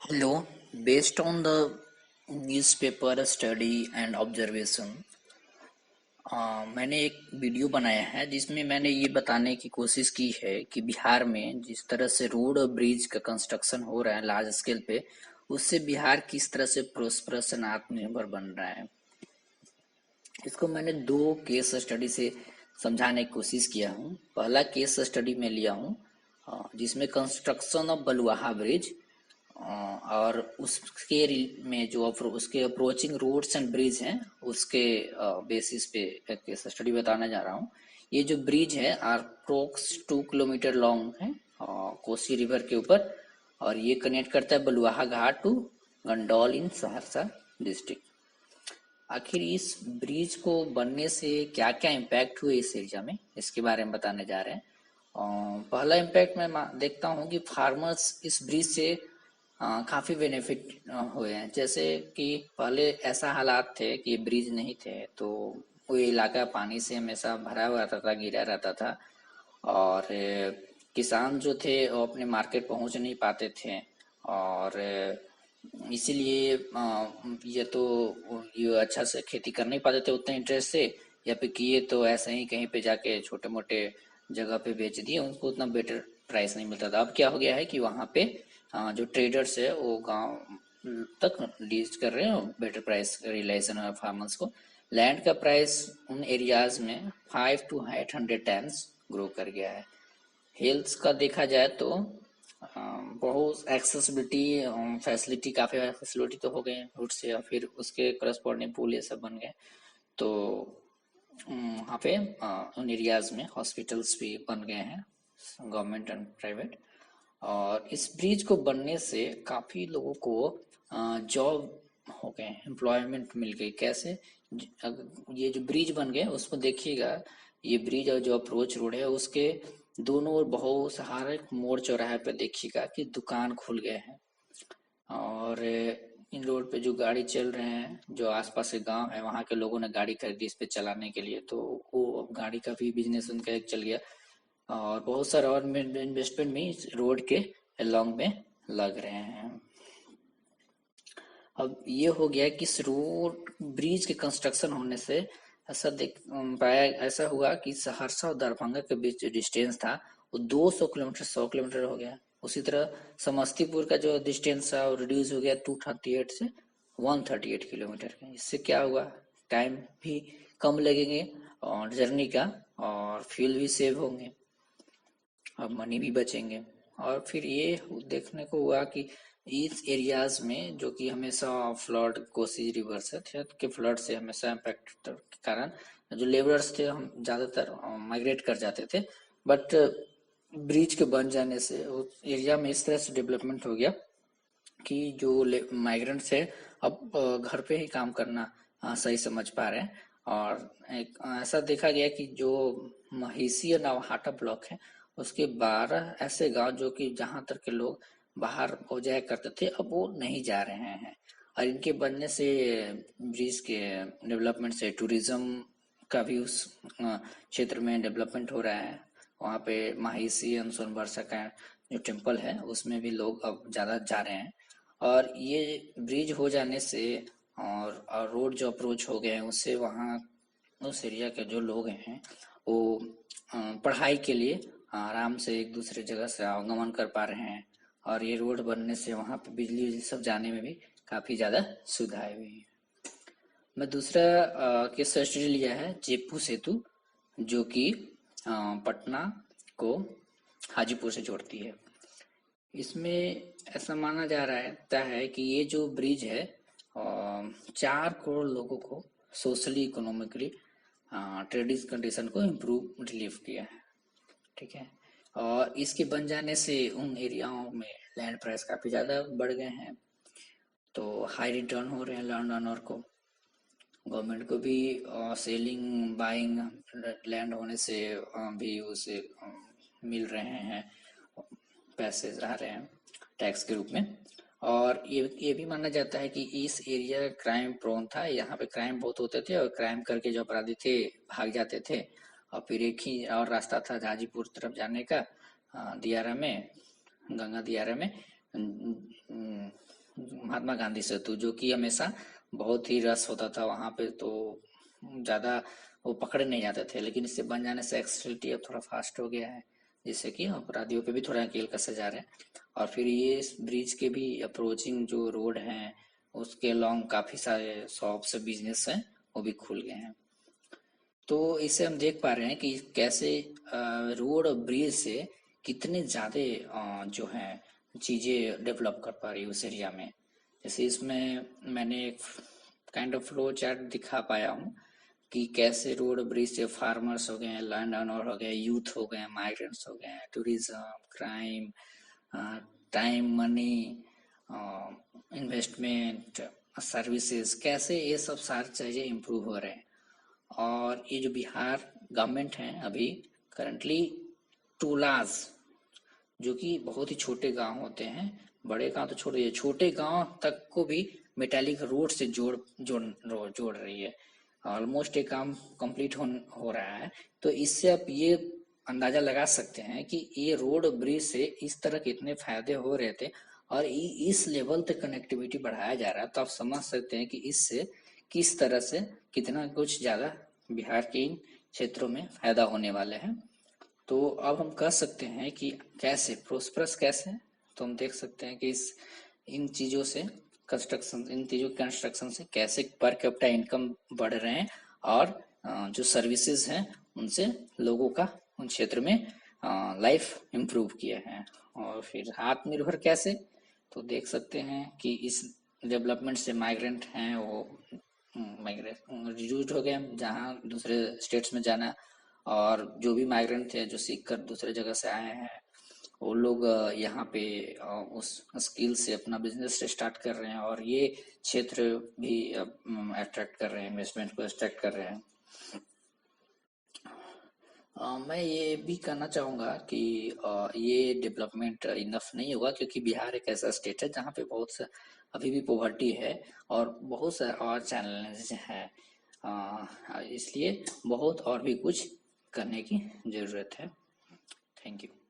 Hello, based on the newspaper study and observation, मैंने एक video बनाया है जिसमें मैंने ये बताने की कोशिश की है कि बिहार में जिस तरह से रोड और ब्रिज का कंस्ट्रक्शन हो रहा है लार्ज स्केल पे, उससे बिहार किस तरह से प्रोस्परस एंड आत्मनिर्भर बन रहा है। इसको मैंने दो केस स्टडी से समझाने की कोशिश किया हूँ। पहला केस स्टडी में लिया हूँ जिसमें कंस्ट्रक्शन ऑफ बलुआहा ब्रिज और उसके में जो उसके अप्रोचिंग रोड्स एंड ब्रिज हैं उसके बेसिस पे एक केस स्टडी बताने जा रहा हूँ। ये जो ब्रिज है अप्रोक्स 2 किलोमीटर लॉन्ग है कोसी रिवर के ऊपर, और ये कनेक्ट करता है Baluaha Ghat to Gandaul in Saharsa district. आखिर इस ब्रिज को बनने से क्या क्या इम्पैक्ट हुए इस एरिया में, इसके बारे में बताने जा रहे हैं। पहला इम्पैक्ट मैं देखता हूँ कि फार्मर्स इस ब्रिज से काफी बेनिफिट हुए हैं। जैसे कि पहले ऐसा हालात थे कि ब्रिज नहीं थे तो वो इलाका पानी से हमेशा भरा हुआ रहता था, गिरा रहता था, और किसान जो थे वो अपने मार्केट पहुंच नहीं पाते थे। और इसीलिए ये तो ये अच्छा से खेती कर नहीं पाते थे उतने इंटरेस्ट से, या फिर किए तो ऐसे ही कहीं पे जाके छोटे मोटे जगह पे बेच दिए, उनको उतना बेटर प्राइस नहीं मिलता था। अब क्या हो गया है कि वहाँ पे जो ट्रेडर्स है वो गांव तक लीज कर रहे हैं और बेटर प्राइस रियलाइजेशन है फार्मर्स को। लैंड का प्राइस उन एरियाज में 5 to 800 टाइम्स ग्रो कर गया है। हेल्थ का देखा जाए तो बहुत एक्सेसिबिलिटी फैसिलिटी, काफ़ी फैसिलिटी तो हो गए हैं रूट से, और फिर उसके करस्पॉन्डिंग पुल ये सब बन गए। तो वहाँ पे उन एरियाज में हॉस्पिटल्स भी बन गए हैं, गवर्नमेंट एंड प्राइवेट। और इस ब्रिज को बनने से काफ़ी लोगों को जॉब हो गए, एम्प्लॉयमेंट मिल गई। कैसे? ये जो ब्रिज बन गए उसमें देखिएगा, ये ब्रिज और जो अप्रोच रोड है उसके दोनों ओर बहुत सहारे मोड़ चौराहे पे देखिएगा कि दुकान खुल गए हैं। और इन रोड पे जो गाड़ी चल रहे हैं, जो आसपास के गांव है वहाँ के लोगों ने गाड़ी खरीदी इस पे चलाने के लिए, तो वो गाड़ी का भी बिजनेस उनका एक चल गया। और बहुत सारा और इन्वेस्टमेंट भी इस रोड के अलोंग में लग रहे हैं। अब ये हो गया कि इस रोड ब्रिज के कंस्ट्रक्शन होने से ऐसा देख पाया, ऐसा हुआ कि सहरसा और दरभंगा के बीच जो डिस्टेंस था वो 200 किलोमीटर 100 किलोमीटर हो गया। उसी तरह समस्तीपुर का जो डिस्टेंस था वो रिड्यूस हो गया 238 से 138 किलोमीटर का। इससे क्या हुआ, टाइम भी कम लगेंगे और जर्नी का, और फ्यूल भी सेव होंगे, और मनी भी बचेंगे। और फिर ये देखने को हुआ कि इस एरियाज में जो कि हमेशा फ्लड, कोसी रिवर से के फ्लड से हमेशा इम्पैक्ट के कारण जो लेबरर्स थे हम ज्यादातर माइग्रेट कर जाते थे। बट ब्रिज के बन जाने से उस एरिया में इस तरह से डेवलपमेंट हो गया कि जो माइग्रेंट्स है अब घर पे ही काम करना सही समझ पा रहे हैं। और एक ऐसा देखा गया कि जो महिसी और नवाहाटा ब्लॉक है उसके 12 ऐसे गांव जो कि जहां तक के लोग बाहर हो जाया करते थे अब वो नहीं जा रहे हैं। और इनके बनने से, ब्रिज के डेवलपमेंट से टूरिज्म का भी उस क्षेत्र में डेवलपमेंट हो रहा है। वहाँ पे महिषी एवं सोनबरसा का जो टेम्पल है उसमें भी लोग अब ज्यादा जा रहे हैं। और ये ब्रिज हो जाने से और रोड जो अप्रोच हो गए हैं उससे वहाँ उस एरिया के जो लोग हैं वो पढ़ाई के लिए आराम से एक दूसरे जगह से आवागमन कर पा रहे हैं। और ये रोड बनने से वहाँ पे बिजली सब जाने में भी काफी ज्यादा सुविधाएं हुई हैं। मैं दूसरा केस स्टडी लिया है जेपू सेतु, जो कि पटना को हाजीपुर से जोड़ती है। इसमें ऐसा माना जा रहा है कि ये जो ब्रिज है 4 करोड़ लोगों को सोशली इकोनॉमिकली ट्रेडिस कंडीशन को इम्प्रूव रिलीफ किया है। ठीक है। और इसके बन जाने से उन एरियाओं में लैंड प्राइस काफी ज्यादा बढ़ गए हैं, तो हाई रिटर्न हो रहे हैं लैंड ओनर को। गवर्नमेंट को भी सेलिंग बाइंग लैंड होने से भी उसे मिल रहे हैं, पैसे आ रहे हैं टैक्स के रूप में। और ये भी माना जाता है कि इस एरिया क्राइम प्रोन था, यहाँ पे क्राइम बहुत होते थे और क्राइम करके जो अपराधी थे भाग जाते थे। और फिर एक ही और रास्ता था हाजीपुर तरफ जाने का, दियारा में, गंगा दियारा में महात्मा गांधी सेतु, जो कि हमेशा बहुत ही रस होता था वहां पे, तो ज्यादा वो पकड़े नहीं जाते थे, लेकिन इससे बन जाने से एक्सेसिबिलिटी अब थोड़ा फास्ट हो गया है, जिससे कि अपराधियों पे भी थोड़ा नकेल कसे जा रहे हैं। और फिर ये इस ब्रिज के भी अप्रोचिंग जो रोड है उसके लॉन्ग काफी सारे शॉप्स बिजनेस हैं, वो भी खुल गए हैं। तो इससे हम देख पा रहे हैं कि कैसे रोड और ब्रिज से कितने ज्यादा जो है चीजें डेवलप कर पा रही है उस एरिया में। जैसे इसमें मैंने एक काइंड ऑफ फ्लो चार्ट दिखा पाया हूँ कि कैसे रोड ब्रिज से फार्मर्स हो गए, लैंड ओनर हो गए, यूथ हो गए, माइग्रेंट्स हो गए, tourism, crime, time, money, investment, services, कैसे ये सब सारी चीजें इम्प्रूव हो रहे हैं। और ये जो बिहार गवर्नमेंट है अभी करंटली टूलाज, जो कि बहुत ही छोटे गांव होते हैं, बड़े गांव तो छोड़िए, छोटे गांव तक को भी मेटालिक रोड से जोड़ रही है। ऑलमोस्ट ये काम कंप्लीट हो रहा है। तो इससे आप ये अंदाजा लगा सकते हैं कि ये रोड ब्रिज से इस तरह कितने फायदे हो रहे थे, और इस लेवल तक कनेक्टिविटी बढ़ाया जा रहा है। तो आप समझ सकते हैं कि इससे किस तरह से कितना कुछ ज्यादा बिहार के इन क्षेत्रों में फायदा होने वाले हैं। तो अब हम कह सकते हैं कि कैसे प्रोस्परस कैसे, तो हम देख सकते हैं कि इस इन चीजों से इन चीजों के कंस्ट्रक्शन से कैसे पर कैपिटा इनकम बढ़ रहे हैं, और जो सर्विसेज हैं उनसे लोगों का उन क्षेत्र में लाइफ इम्प्रूव किया है। और फिर आत्मनिर्भर कैसे, तो देख सकते हैं कि इस डेवलपमेंट से माइग्रेंट हैं वो माइग्रेट रिड्यूस्ड हो गए, जहाँ दूसरे स्टेट्स में जाना। और जो भी माइग्रेंट थे जो सीख कर दूसरे जगह से आए हैं, वो लोग यहाँ पे उस स्किल से अपना बिजनेस स्टार्ट कर रहे हैं, और ये क्षेत्र भी अट्रैक्ट कर रहे हैं, इन्वेस्टमेंट को अट्रैक्ट कर रहे हैं। मैं ये भी कहना चाहूंगा कि ये डेवलपमेंट इनफ नहीं होगा, क्योंकि बिहार एक ऐसा स्टेट है जहाँ पे बहुत सा अभी भी पॉवर्टी है, और बहुत सारे और चैलेंज हैं। इसलिए बहुत और भी कुछ करने की जरूरत है। Thank you.